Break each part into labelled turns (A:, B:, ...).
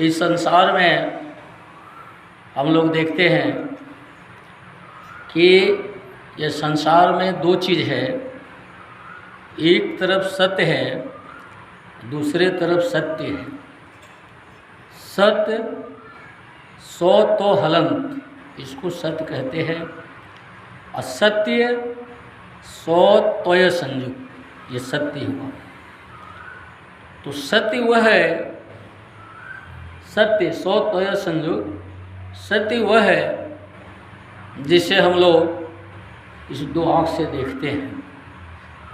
A: इस संसार में हम लोग देखते हैं कि ये संसार में दो चीज़ है, एक तरफ सत्य है, दूसरे तरफ सत्य है। सत्य सौ तो हलंत, इसको सत्य कहते हैं। असत्य सौ तोय संयुक्त, ये सत्य हुआ। तो सत्य वह है, सत्य सौ तोय संयुक्त, सत्य वह है जिसे हम लोग इस दो आँख से देखते हैं।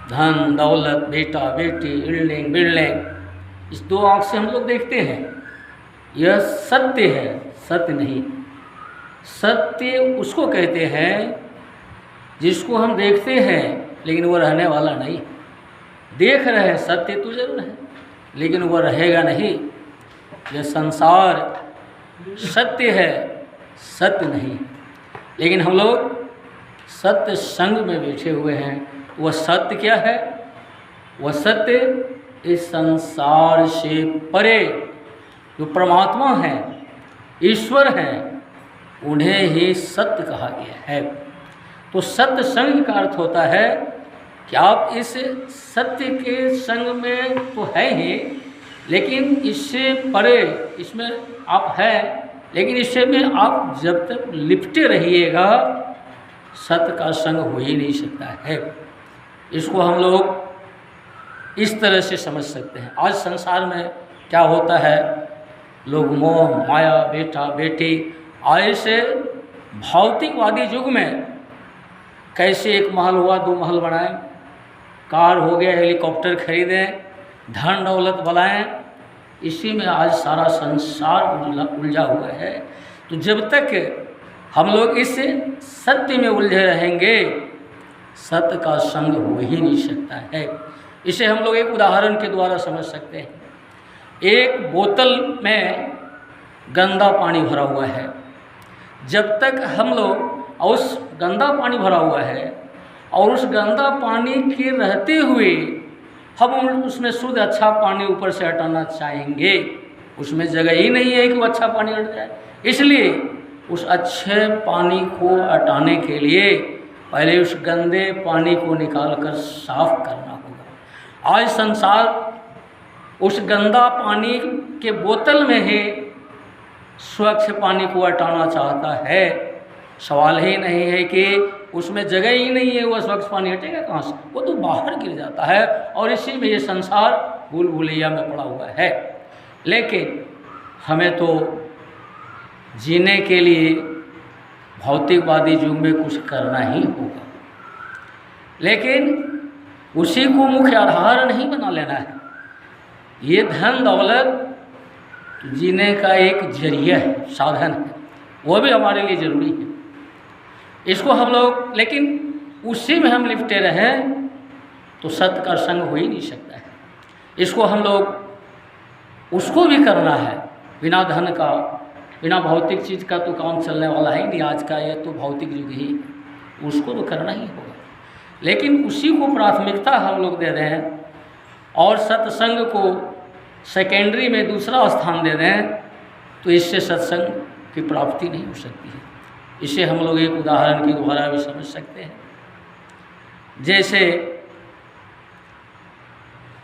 A: धन दौलत, बेटा बेटी, इल्डिंग बिल्डिंग, इस दो आँख से हम लोग देखते हैं। यह सत्य है, सत्य नहीं। सत्य उसको कहते हैं जिसको हम देखते हैं लेकिन वो रहने वाला नहीं। देख रहे हैं, सत्य तो जरूर है लेकिन वो रहेगा नहीं। यह संसार सत्य है, सत्य नहीं। लेकिन हम लोग सत्य संग में बैठे हुए हैं। वह सत्य क्या है? वह सत्य इस संसार से परे जो परमात्मा है, ईश्वर है, उन्हें ही सत्य कहा गया है। तो सत्य संग का अर्थ होता है कि आप इस सत्य के संग में तो है ही, लेकिन इससे परे इसमें आप हैं, लेकिन इससे में आप जब तक लिपटे रहिएगा सत्य का संग हो ही नहीं सकता है। इसको हम लोग इस तरह से समझ सकते हैं। आज संसार में क्या होता है, लोग मोह माया, बेटा बेटी, ऐसे भौतिकवादी युग में कैसे एक महल हुआ दो महल बनाएं, कार हो गया हेलीकॉप्टर खरीदें, धन दौलत बनाएं, इसी में आज सारा संसार उलझा हुआ है। तो जब तक हम लोग इस सत्य में उलझे रहेंगे सत्य का संग हो ही नहीं सकता है। इसे हम लोग एक उदाहरण के द्वारा समझ सकते हैं। एक बोतल में गंदा पानी भरा हुआ है। जब तक हम लोग उस गंदा पानी भरा हुआ है और उस गंदा पानी के रहते हुए हम उसमें शुद्ध अच्छा पानी ऊपर से हटाना चाहेंगे, उसमें जगह ही नहीं है कि वो अच्छा पानी हट जाए। इसलिए उस अच्छे पानी को हटाने के लिए पहले उस गंदे पानी को निकालकर साफ करना होगा। आज संसार उस गंदा पानी के बोतल में ही स्वच्छ पानी को हटाना चाहता है। सवाल ही नहीं है कि उसमें जगह ही नहीं है, वह स्वच्छ पानी हटेगा कहाँ से? वो तो बाहर गिर जाता है और इसी में ये संसार भूल भुलैया में पड़ा हुआ है। लेकिन हमें तो जीने के लिए भौतिकवादी युग में कुछ करना ही होगा, लेकिन उसी को मुख्य आधार नहीं बना लेना है। ये धन दौलत जीने का एक जरिया है, साधन है, वो भी हमारे लिए ज़रूरी है। इसको हम लोग, लेकिन उसी में हम लिपटे रहें तो सत्य का संग हो ही नहीं सकता है। इसको हम लोग उसको भी करना है। बिना धन का, बिना भौतिक चीज़ का तो काम चलने वाला है नहीं। आज का ये तो भौतिक युग ही, उसको तो करना ही होगा। लेकिन उसी को प्राथमिकता हम लोग दे रहे हैं और सत्संग को सेकेंडरी में दूसरा स्थान दे दें, तो इससे सत्संग की प्राप्ति नहीं हो सकती है। इसे हम लोग एक उदाहरण के द्वारा भी समझ सकते हैं। जैसे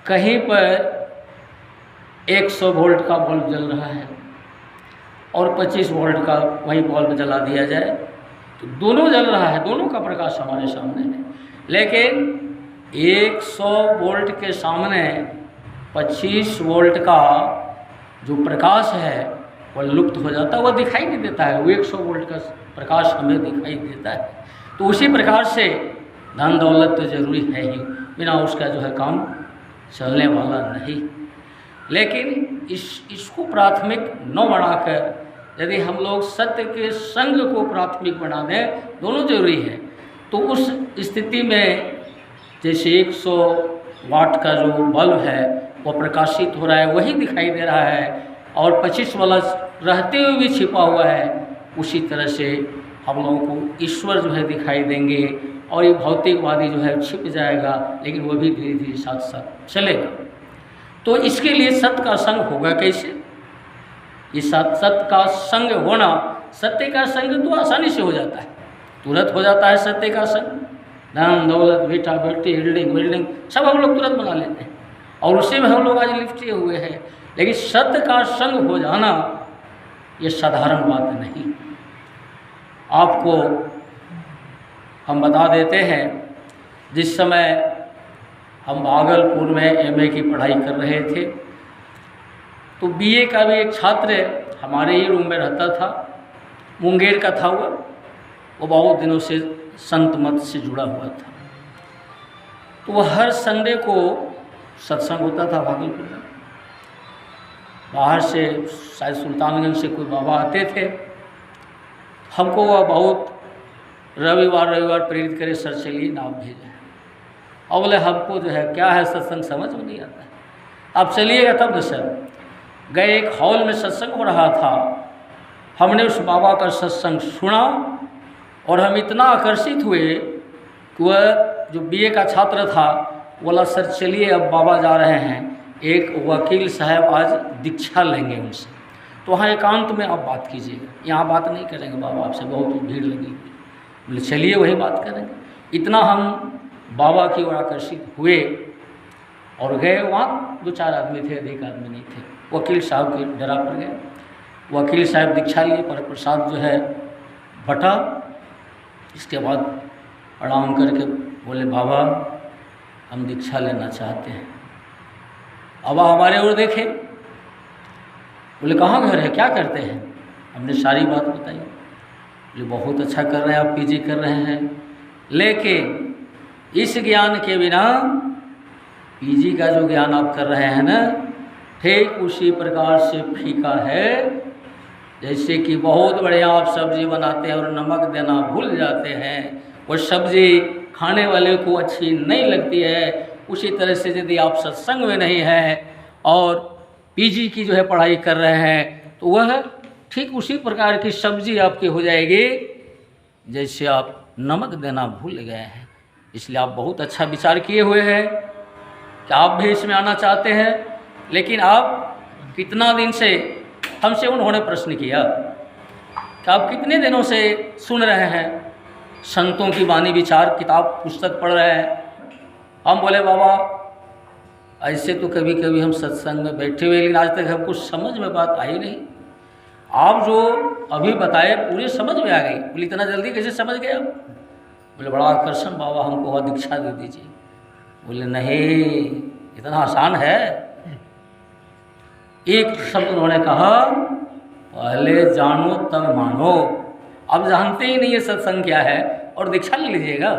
A: कहीं पर 100 वोल्ट का बल्ब जल रहा है और 25 वोल्ट का वही बल्ब जला दिया जाए तो दोनों जल रहा है, दोनों का प्रकाश हमारे सामने है। लेकिन 100 वोल्ट के सामने 25 वोल्ट का जो प्रकाश है वह लुप्त हो जाता है, वह दिखाई नहीं देता है। वो 100 वोल्ट का प्रकाश हमें दिखाई देता है। तो उसी प्रकार से धन दौलत तो जरूरी है ही, बिना उसका जो है काम चलने वाला नहीं। लेकिन इसको प्राथमिक न बनाकर यदि हम लोग सत्य के संग को प्राथमिक बना दें, दोनों जरूरी है, तो उस स्थिति में जैसे 100 वाट का जो बल्ब है वो प्रकाशित हो रहा है, वही दिखाई दे रहा है, और 25 वाला रहते हुए भी छिपा हुआ है। उसी तरह से हम लोगों को ईश्वर जो है दिखाई देंगे और ये भौतिकवादी जो है छिप जाएगा, लेकिन वो भी धीरे धीरे साथ साथ चलेगा। तो इसके लिए सत्य का संग होगा कैसे? ये सत्य का संग होना, सत्य का संग तो आसानी से हो जाता है, तुरंत हो जाता है सत्य का संग। धन दौलत बेटा बेटी बिल्डिंग बिल्डिंग सब हम लोग तुरंत बना लेते हैं और उसी में हम लोग आज लिपटे हुए हैं। लेकिन सत्य का संग हो जाना ये साधारण बात नहीं। आपको हम बता देते हैं, जिस समय हम भागलपुर में एमए की पढ़ाई कर रहे थे तो बीए का भी एक छात्र हमारे ही रूम में रहता था, मुंगेर का था वो बहुत दिनों से संत मत से जुड़ा हुआ था। तो वह हर संडे को सत्संग होता था भागलपुर में, बाहर से शायद सुल्तानगंज से कोई बाबा आते थे। हमको वह बहुत रविवार प्रेरित करे, सर चलिए नाम भेजें। और बोले हमको जो है क्या है सत्संग समझ में नहीं आता है, आप चलिएगा तब न सर। गए, एक हॉल में सत्संग हो रहा था, हमने उस बाबा का सत्संग सुना और हम इतना आकर्षित हुए कि वह जो बीए का छात्र था बोला सर चलिए अब बाबा जा रहे हैं, एक वकील साहब आज दीक्षा लेंगे उनसे, तो वहाँ एकांत में आप बात कीजिएगा, यहाँ बात नहीं करेंगे बाबा आपसे, बहुत भीड़ लगी हुई। बोले चलिए वही बात करेंगे। इतना हम बाबा की ओर आकर्षित हुए और गए। वहाँ 2-4 आदमी थे, अधिक आदमी नहीं थे। वकील साहब की डरा पर गए, वकील साहब दीक्षा लिए, पर प्रसाद जो है बटा। इसके बाद प्रणाम करके बोले बाबा हम दीक्षा लेना चाहते हैं। अब हमारे ओर देखे, बोले कहाँ घर है, क्या करते हैं? हमने सारी बात बताई। बोले बहुत अच्छा कर रहे हैं आप, पीजी कर रहे हैं, लेकिन इस ज्ञान के बिना पीजी का जो ज्ञान आप कर रहे हैं ना, ठीक उसी प्रकार से फीका है जैसे कि बहुत बढ़िया आप सब्जी बनाते हैं और नमक देना भूल जाते हैं, वो सब्जी खाने वाले को अच्छी नहीं लगती है। उसी तरह से यदि आप सत्संग में नहीं हैं और पीजी की जो है पढ़ाई कर रहे हैं तो वह ठीक उसी प्रकार की सब्जी आपकी हो जाएगी जैसे आप नमक देना भूल गए हैं। इसलिए आप बहुत अच्छा विचार किए हुए हैं कि आप भी इसमें आना चाहते हैं, लेकिन आप कितना दिन से, हमसे उन्होंने प्रश्न किया कि आप कितने दिनों से सुन रहे हैं, संतों की वाणी विचार किताब पुस्तक पढ़ रहे हैं। हम बोले बाबा ऐसे तो कभी कभी हम सत्संग में बैठे हुए, लेकिन आज तक हमको समझ में बात आई नहीं। आप जो अभी बताए पूरी समझ में आ गई। बोले इतना जल्दी कैसे समझ गए आप? बोले बड़ा आकर्षण बाबा, हमको वह दीक्षा दे दीजिए। बोले नहीं, इतना आसान है। एक शब्द उन्होंने कहा, पहले जानो तब मानो। अब जानते ही नहीं है सत्संग क्या है और दीक्षा ले लीजिएगा।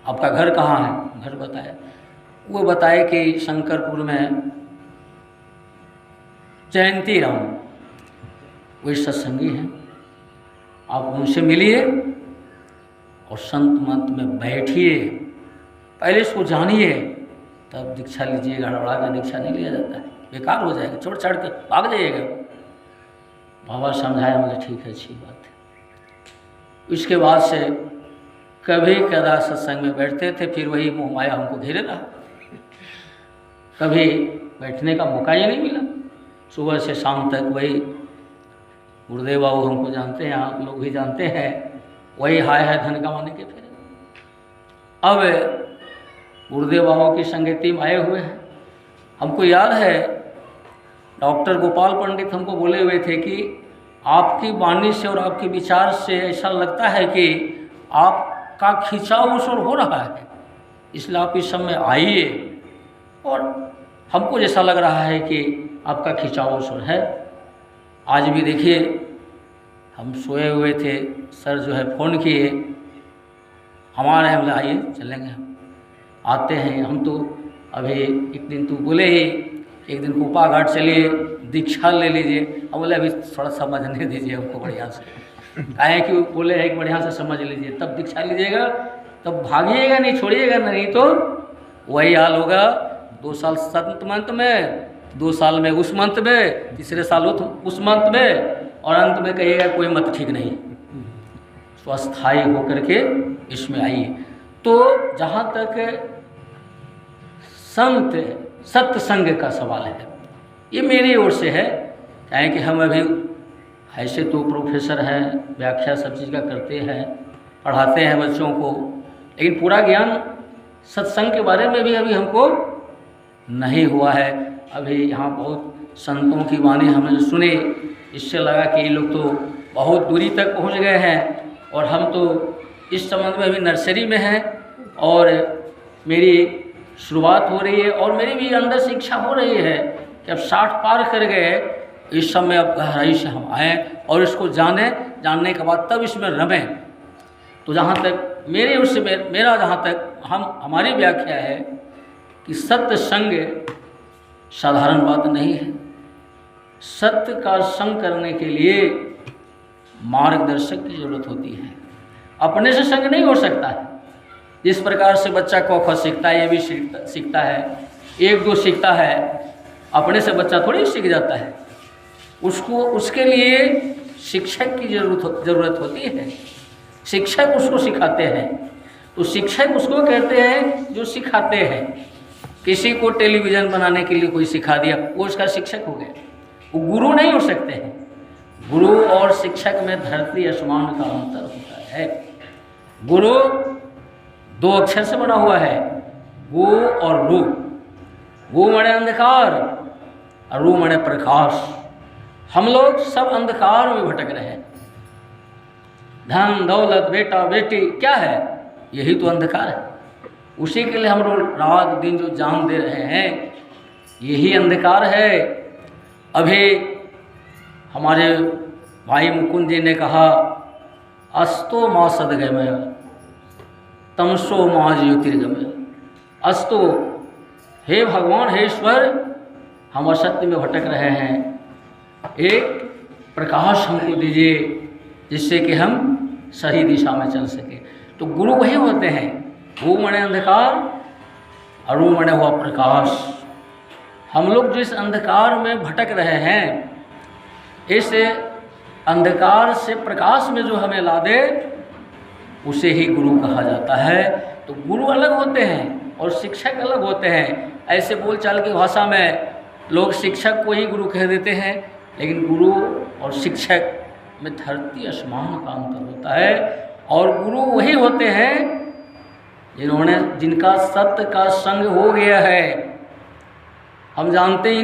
A: आपका घर कहाँ है? घर बताया। वो बताए कि शंकरपुर में जयंती राम वे सत्संगी हैं, आप उनसे मिलिए और संत मंत में बैठिए, पहले इसको जानिए तब दीक्षा लीजिएगा। हड़बड़ा कर दीक्षा नहीं लिया जाता है, बेकार हो जाएगा, छोड़ छाड़ के भाग जाइएगा। बाबा समझाया, मुझे ठीक है, अच्छी बात है। इसके बाद से कभी कदा सत्संग में बैठते थे, फिर वही मोह माया हमको घेरे रहा, कभी बैठने का मौका ही नहीं मिला। सुबह से शाम तक वही गुरुदेव बाबू, हमको जानते हैं, आप लोग भी जानते हैं, वही हाय है धन कमाने के। फिर अब गुरुदेव बाबू की संगति में आए हुए हैं। हमको याद है डॉक्टर गोपाल पंडित हमको बोले हुए थे कि आपकी वाणी से और आपके विचार से ऐसा लगता है कि आपका खिंचाव उस ओर हो रहा है, इसलिए आप इस समय आइए। और हमको जैसा लग रहा है कि आपका खिंचाव उस ओर है। आज भी देखिए, हम सोए हुए थे, सर जो है फ़ोन किए, हमारे हमने आइए चलेंगे, आते हैं। हम तो अभी एक दिन तो बोले ही, एक दिन कोपा घाट चलिए, दीक्षा ले लीजिए। अब बोले अभी थोड़ा समझने दीजिए हमको बढ़िया से, काहे कि बोले एक बढ़िया से समझ लीजिए तब दीक्षा लीजिएगा, तब भागिएगा नहीं, छोड़िएगा नहीं, तो वही हाल होगा। 2 साल संत मंत में, 2 साल में उस मंत में, तीसरे साल उस मंत में, और अंत में कहिएगा कोई मत ठीक नहीं। तो अस्थायी होकर के इसमें आइए। तो जहाँ तक संत सत्संग का सवाल है, ये मेरी ओर से है। चाहे कि हम अभी ऐसे तो प्रोफेसर हैं, व्याख्या सब चीज़ का करते हैं, पढ़ाते हैं बच्चों को, लेकिन पूरा ज्ञान सत्संग के बारे में भी अभी हमको नहीं हुआ है। अभी यहाँ बहुत संतों की वाणी हमने सुने, इससे लगा कि ये लोग तो बहुत दूरी तक पहुँच गए हैं और हम तो इस संबंध में अभी नर्सरी में हैं और मेरी शुरुआत हो रही है और मेरी भी अंदर से इच्छा हो रही है कि अब 60 पार कर गए, इस समय अब गहराई से हम आएँ और इसको जानने के बाद तब इसमें रमें। तो जहाँ तक मेरा जहाँ तक हमारी व्याख्या है कि सत्य संग साधारण बात नहीं है। सत्य का संग करने के लिए मार्गदर्शक की जरूरत होती है, अपने से संग नहीं हो सकता है। जिस प्रकार से बच्चा क ख सीखता है, ये भी सीखता है, 1 2 सीखता है, अपने से बच्चा थोड़ी सीख जाता है। उसके लिए शिक्षक की जरूरत होती है। शिक्षक उसको सिखाते हैं, तो शिक्षक उसको कहते हैं जो सिखाते हैं। किसी को टेलीविज़न बनाने के लिए कोई सिखा दिया, वो उसका शिक्षक हो गया, वो गुरु नहीं हो सकते हैं। गुरु और शिक्षक में धरती आसमान का अंतर होता है। गुरु 2 अक्षर से बना हुआ है, गु और रू। गु माने अंधकार और रू माने प्रकाश। हम लोग सब अंधकार में भटक रहे हैं। धन दौलत बेटा बेटी क्या है, यही तो अंधकार है। उसी के लिए हम लोग रात दिन जो जान दे रहे हैं, यही अंधकार है। अभी हमारे भाई मुकुंद जी ने कहा, अस्तो माँ सदगमय तमसो माँ ज्योतिर्गमय। अस्तो, हे भगवान, हे ईश्वर, हम असत्य में भटक रहे हैं, एक प्रकाश हमको दीजिए जिससे कि हम सही दिशा में चल सके। तो गुरु वही होते हैं, वो मने अंधकार और वो मने हुआ प्रकाश। हम लोग जो इस अंधकार में भटक रहे हैं, इस अंधकार से प्रकाश में जो हमें ला दे, उसे ही गुरु कहा जाता है। तो गुरु अलग होते हैं और शिक्षक अलग होते हैं। ऐसे बोलचाल की भाषा में लोग शिक्षक को ही गुरु कह देते हैं, लेकिन गुरु और शिक्षक में धरती आसमान का अंतर होता है। और गुरु वही होते हैं जिनका सत्य का संग हो गया है। हम जानते ही